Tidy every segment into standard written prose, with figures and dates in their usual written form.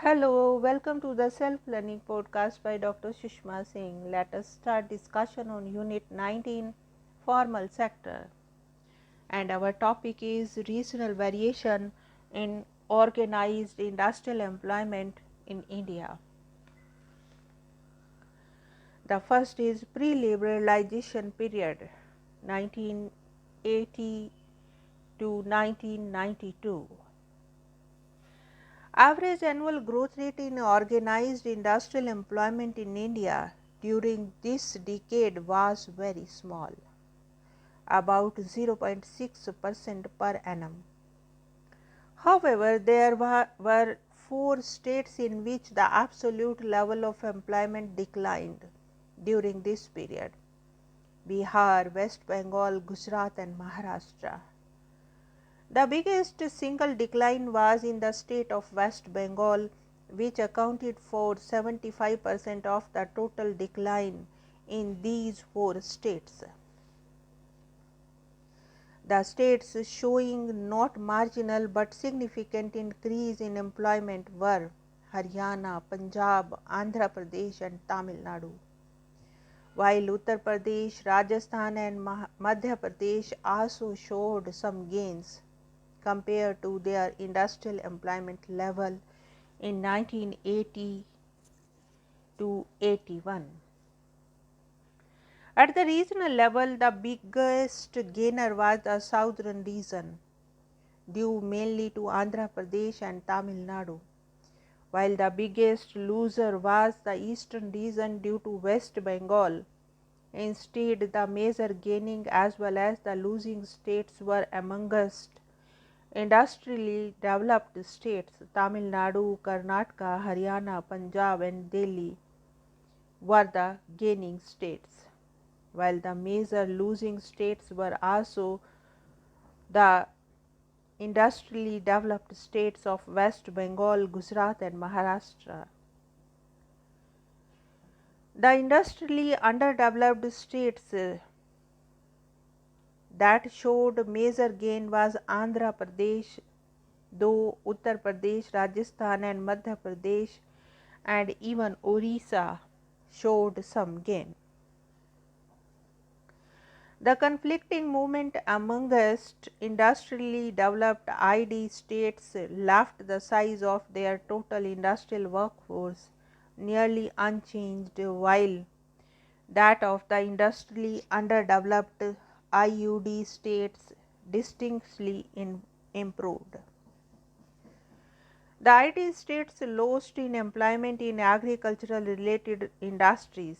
Hello, welcome to the Self-Learning Podcast by Dr. Sushma Singh. Let us start discussion on Unit 19, Formal Sector. And our topic is regional variation in organized industrial employment in India. The first is Preliberalization period, 1980 to 1992. Average annual growth rate in organized industrial employment in India during this decade was very small, about 0.6% per annum. However, there were 4 states in which the absolute level of employment declined during this period: Bihar, West Bengal, Gujarat and Maharashtra. The biggest single decline was in the state of West Bengal, which accounted for 75% of the total decline in these 4 states. The states showing not marginal but significant increase in employment were Haryana, Punjab, Andhra Pradesh and Tamil Nadu, while Uttar Pradesh, Rajasthan and Madhya Pradesh also showed some gains compared to their industrial employment level in 1980 to 81. At the regional level, the biggest gainer was the southern region, due mainly to Andhra Pradesh and Tamil Nadu, while the biggest loser was the eastern region due to West Bengal. Instead, the major gaining as well as the losing states were amongst industrially developed states. Tamil Nadu, Karnataka, Haryana, Punjab and Delhi were the gaining states, while the major losing states were also the industrially developed states of West Bengal, Gujarat and Maharashtra. The industrially underdeveloped states that showed major gain was Andhra Pradesh, though Uttar Pradesh, Rajasthan and Madhya Pradesh and even Orissa showed some gain. The conflicting movement amongst industrially developed ID states left the size of their total industrial workforce nearly unchanged, while that of the industrially underdeveloped IUD states distinctly improved. The IT states lost in employment in agricultural related industries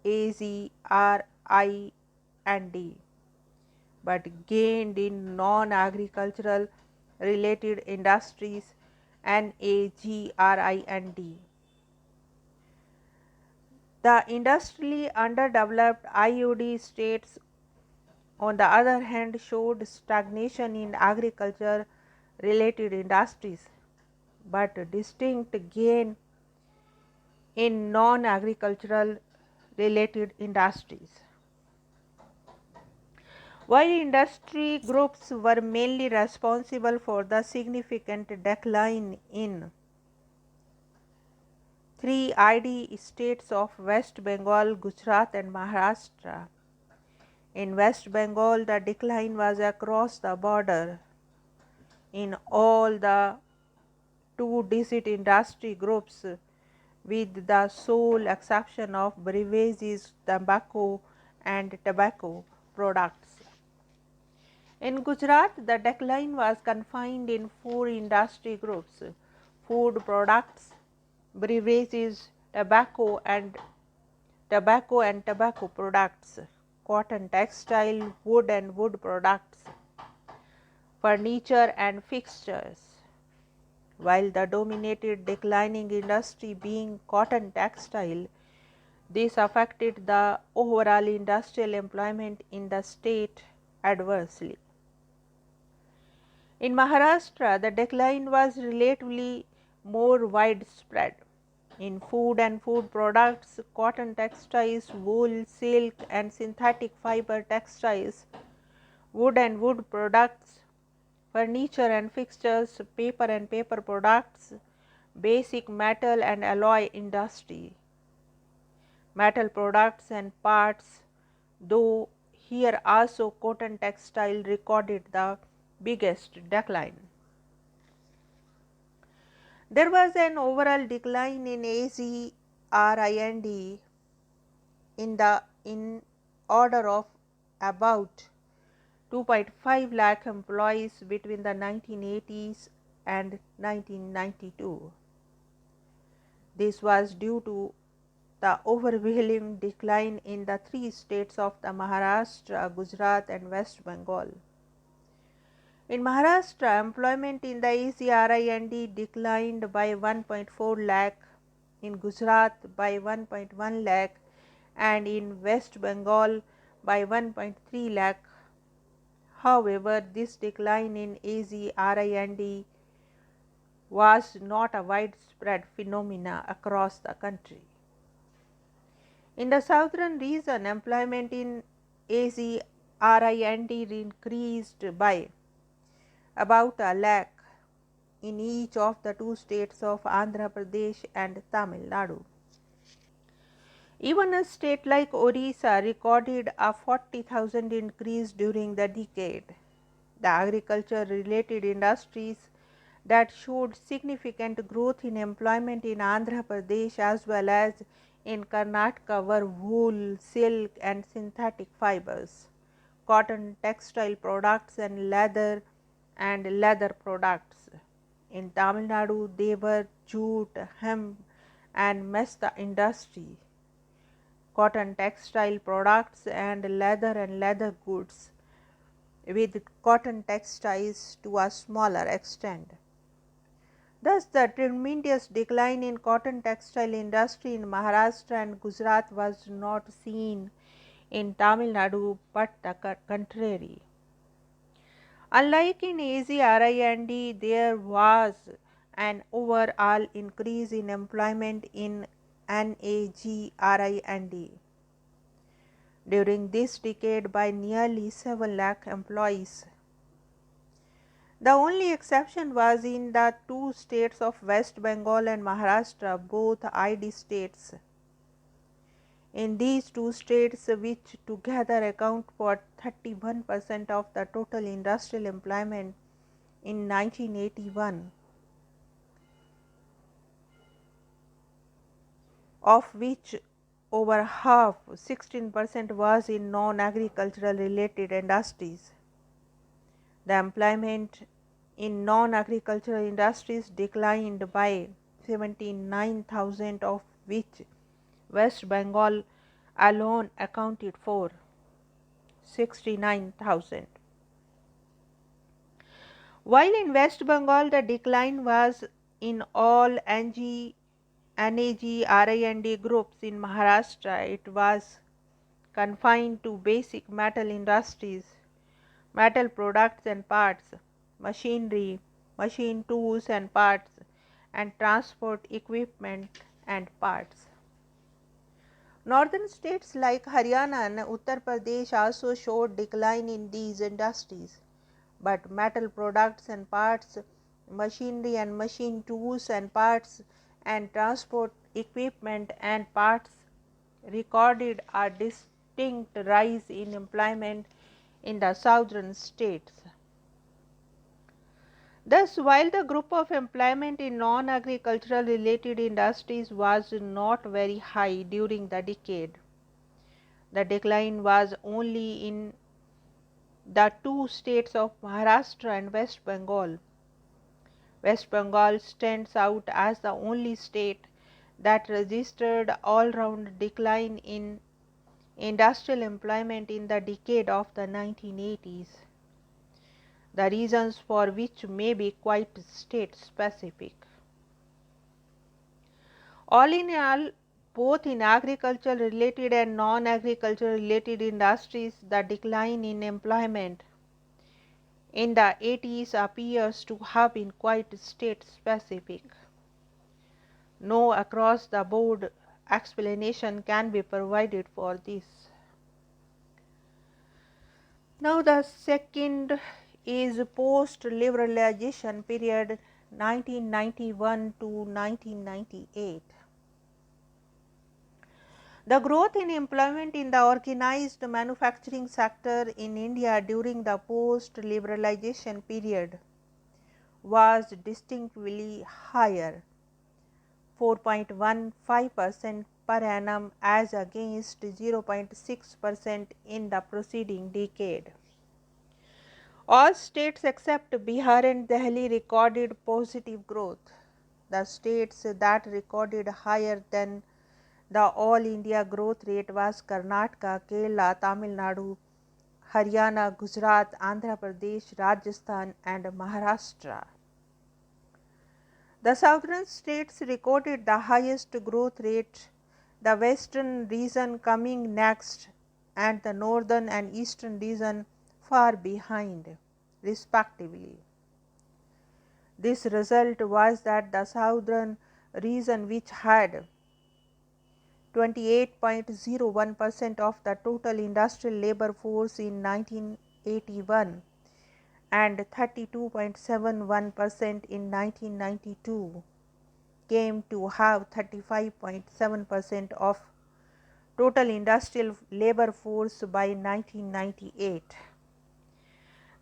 AZ, RI and D, but gained in non-agricultural related industries NAG, RI and D. The industrially underdeveloped IUD states, on the other hand, showed stagnation in agriculture related industries, but distinct gain in non-agricultural related industries. While industry groups were mainly responsible for the significant decline in 3 ID states of West Bengal, Gujarat and Maharashtra. In West Bengal, the decline was across the border in all the 2-digit industry groups, with the sole exception of beverages, tobacco and tobacco products. In Gujarat, the decline was confined in 4 industry groups: food products, beverages, tobacco and tobacco products, cotton textile, wood and wood products, furniture and fixtures. While the dominated declining industry being cotton textile, this affected the overall industrial employment in the state adversely. In Maharashtra, the decline was relatively more widespread. In food and food products, cotton textiles, wool, silk and synthetic fiber textiles, wood and wood products, furniture and fixtures, paper and paper products, basic metal and alloy industry, metal products and parts, though here also cotton textile recorded the biggest decline. There was an overall decline in AZRIND in order of about 2.5 lakh employees between the 1980s and 1992. This was due to the overwhelming decline in the three states of the Maharashtra, Gujarat and West Bengal. In Maharashtra, employment in the AZRIND declined by 1.4 lakh, in Gujarat by 1.1 lakh and in West Bengal by 1.3 lakh. However, this decline in AZRIND was not a widespread phenomena across the country. In the southern region, employment in AZRIND increased by about a lakh in each of the two states of Andhra Pradesh and Tamil Nadu. Even a state like Orissa recorded a 40,000 increase during the decade. The agriculture related industries that showed significant growth in employment in Andhra Pradesh as well as in Karnataka were wool, silk and synthetic fibers, cotton, textile products and leather products. In Tamil Nadu, they were jute, hemp and mesta industry, cotton textile products and leather goods, with cotton textiles to a smaller extent. Thus, the tremendous decline in cotton textile industry in Maharashtra and Gujarat was not seen in Tamil Nadu, but the contrary. Unlike in AZRIND, there was an overall increase in employment in NAGRIND during this decade by nearly 7 lakh employees. The only exception was in the two states of West Bengal and Maharashtra, both ID states. In these two states, which together account for 31% of the total industrial employment in 1981, of which over half, 16%, was in non-agricultural related industries. The employment in non-agricultural industries declined by 79,000, of which West Bengal alone accounted for 69,000. While in West Bengal the decline was in all NAGRIND groups, in Maharashtra it was confined to basic metal industries, metal products and parts, machinery, machine tools and parts, and transport equipment and parts. Northern states like Haryana and Uttar Pradesh also showed decline in these industries, but metal products and parts, machinery and machine tools and parts, and transport equipment and parts recorded a distinct rise in employment in the southern states. Thus, while the group of employment in non-agricultural related industries was not very high during the decade, the decline was only in the two states of Maharashtra and West Bengal. West Bengal stands out as the only state that registered all-round decline in industrial employment in the decade of the 1980s, the reasons for which may be quite state specific. All in all, both in agriculture related and non-agriculture related industries, the decline in employment in the 80s appears to have been quite state specific. No across the board explanation can be provided for this. Now the second is post-liberalization period 1991 to 1998. The growth in employment in the organized manufacturing sector in India during the post-liberalization period was distinctly higher, 4.15% per annum as against 0.6% in the preceding decade. All states except Bihar and Delhi recorded positive growth. The states that recorded higher than the all India growth rate was Karnataka, Kerala, Tamil Nadu, Haryana, Gujarat, Andhra Pradesh, Rajasthan and Maharashtra. The southern states recorded the highest growth rate, the western region coming next and the northern and eastern region far behind, respectively. This result was that the southern region, which had 28.01% of the total industrial labor force in 1981 and 32.71% in 1992, came to have 35.7% of total industrial labor force by 1998.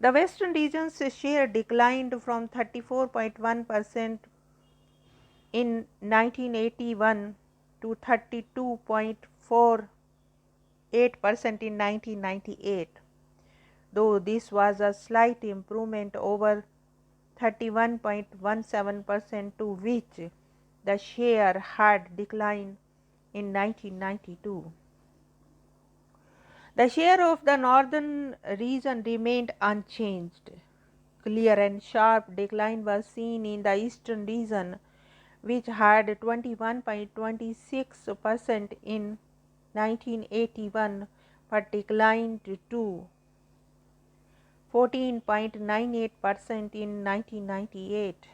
The western region's share declined from 34.1% in 1981 to 32.48% in 1998, though this was a slight improvement over 31.17% to which the share had declined in 1992. The share of the northern region remained unchanged. Clear and sharp decline was seen in the eastern region, which had 21.26% in 1981 but declined to 14.98% in 1998,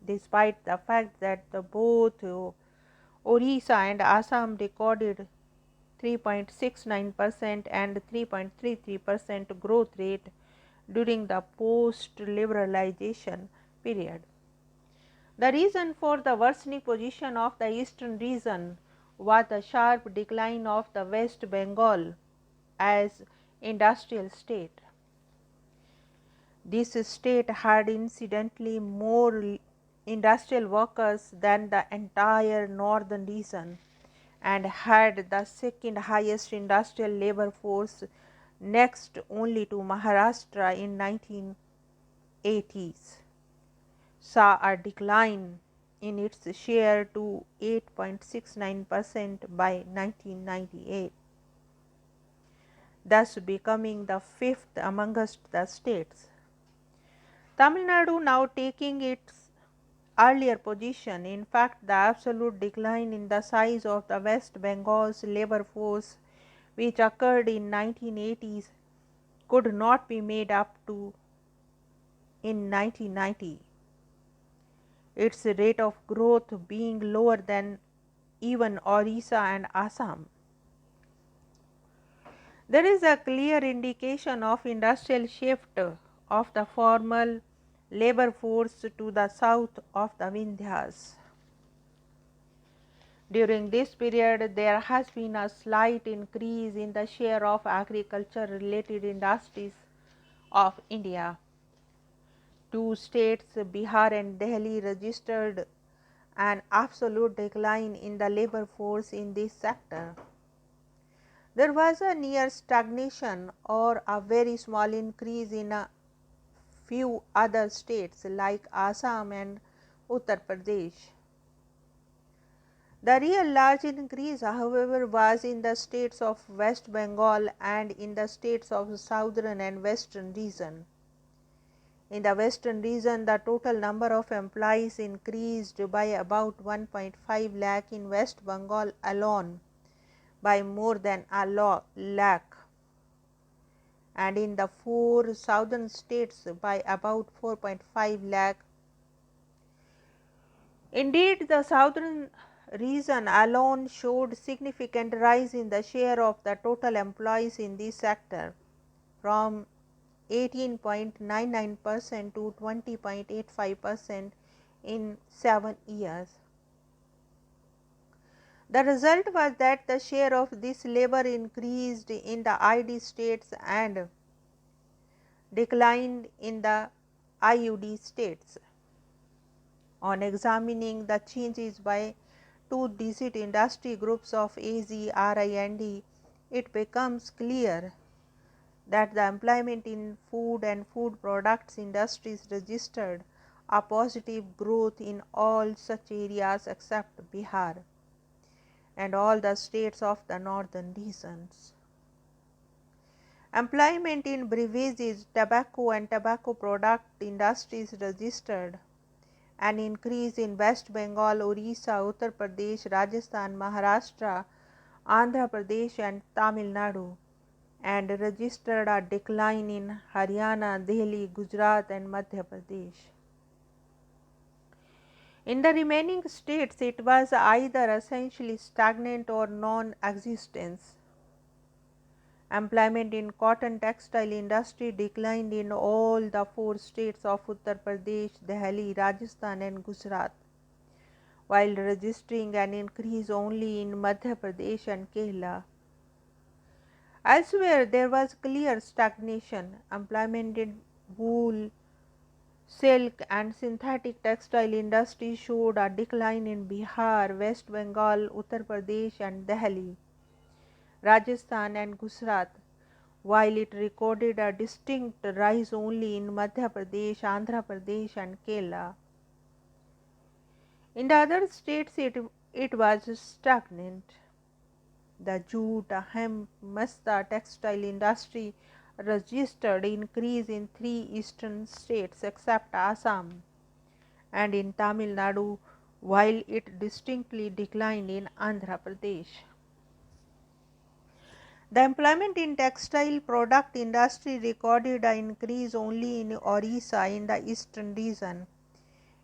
despite the fact that both Orissa and Assam recorded 3.69% and 3.33% growth rate during the post-liberalization period. The reason for the worsening position of the eastern region was the sharp decline of the West Bengal as industrial state. This state had incidentally more industrial workers than the entire northern region and had the second highest industrial labor force, next only to Maharashtra in 1980s, saw a decline in its share to 8.69% by 1998, thus becoming the fifth amongst the states. Tamil Nadu now taking its earlier position. In fact, the absolute decline in the size of the West Bengal's labor force, which occurred in 1980s, could not be made up to in 1990, its rate of growth being lower than even Orissa and Assam. There is a clear indication of industrial shift of the formal labor force to the south of the Vindhyas. During this period, there has been a slight increase in the share of agriculture-related industries of India. Two states, Bihar and Delhi, registered an absolute decline in the labor force in this sector. There was a near stagnation or a very small increase in a few other states like Assam and Uttar Pradesh. The real large increase, however, was in the states of West Bengal and in the states of southern and western region. In the western region, the total number of employees increased by about 1.5 lakh, in West Bengal alone by more than a lakh, and in the four southern states by about 4.5 lakh. Indeed, the southern region alone showed significant rise in the share of the total employees in this sector, from 18.99% to 20.85% in 7 years. The result was that the share of this labor increased in the ID states and declined in the IUD states. On examining the changes by two-digit industry groups of AZ, RI and D, it becomes clear that the employment in food and food products industries registered a positive growth in all such areas except Bihar and all the states of the northern regions. Employment in beverages, tobacco and tobacco product industries registered an increase in West Bengal, Orissa, Uttar Pradesh, Rajasthan, Maharashtra, Andhra Pradesh and Tamil Nadu, and registered a decline in Haryana, Delhi, Gujarat and Madhya Pradesh. In the remaining states, it was either essentially stagnant or non-existence. Employment in cotton textile industry declined in all the 4 states of Uttar Pradesh, Delhi, Rajasthan and Gujarat, while registering an increase only in Madhya Pradesh and Kerala. Elsewhere, there was clear stagnation. Employment in wool, silk and synthetic textile industry showed a decline in Bihar, West Bengal, Uttar Pradesh and Delhi, Rajasthan and Gujarat, while it recorded a distinct rise only in Madhya Pradesh, Andhra Pradesh and Kerala. In the other states, it was stagnant. The jute, hemp, masta textile industry registered increase in 3 eastern states except Assam and in Tamil Nadu, while it distinctly declined in Andhra Pradesh. The employment in textile product industry recorded an increase only in Orissa in the eastern region,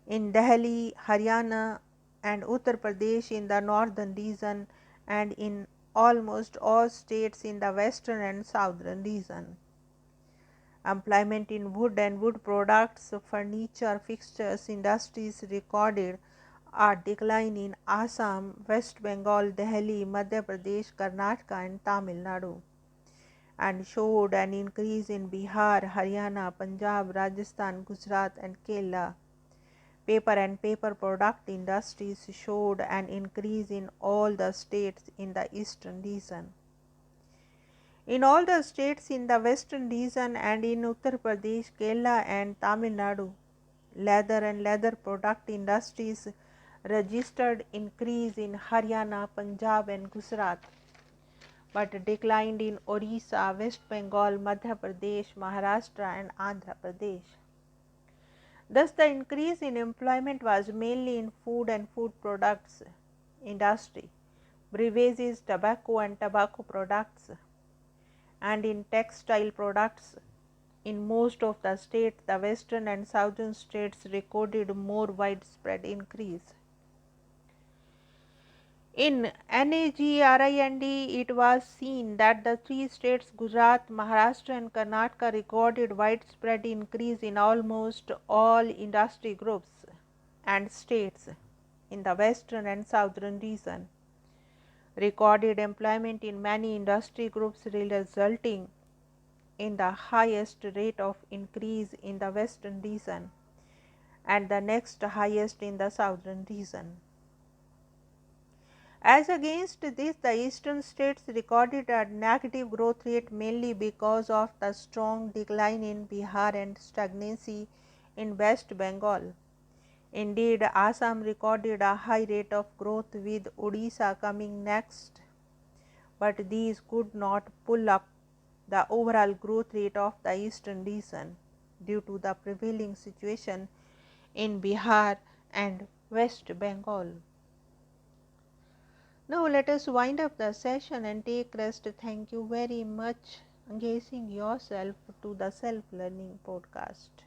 in Delhi, Haryana and Uttar Pradesh in the northern region and in almost all states in the western and southern region. Employment in wood and wood products, furniture, fixtures industries recorded a decline in Assam, West Bengal, Delhi, Madhya Pradesh, Karnataka and Tamil Nadu, and showed an increase in Bihar, Haryana, Punjab, Rajasthan, Gujarat and Kerala. Paper and paper product industries showed an increase in all the states in the eastern region. In all the states in the western region and in Uttar Pradesh, Kerala and Tamil Nadu, leather and leather product industries registered increase in Haryana, Punjab and Gujarat, but declined in Orissa, West Bengal, Madhya Pradesh, Maharashtra and Andhra Pradesh. Thus, the increase in employment was mainly in food and food products industry, beverages, tobacco and tobacco products, and in textile products. In most of the states, the western and southern states recorded more widespread increase. In NAGRIND, it was seen that the 3 states Gujarat, Maharashtra and Karnataka recorded widespread increase in almost all industry groups and states in the western and southern region, recorded employment in many industry groups resulting in the highest rate of increase in the western region and the next highest in the southern region. As against this, the eastern states recorded a negative growth rate mainly because of the strong decline in Bihar and stagnancy in West Bengal. Indeed, Assam recorded a high rate of growth with Odisha coming next, but these could not pull up the overall growth rate of the eastern region due to the prevailing situation in Bihar and West Bengal. Now, let us wind up the session and take rest. Thank you very much engaging yourself to the self-learning podcast.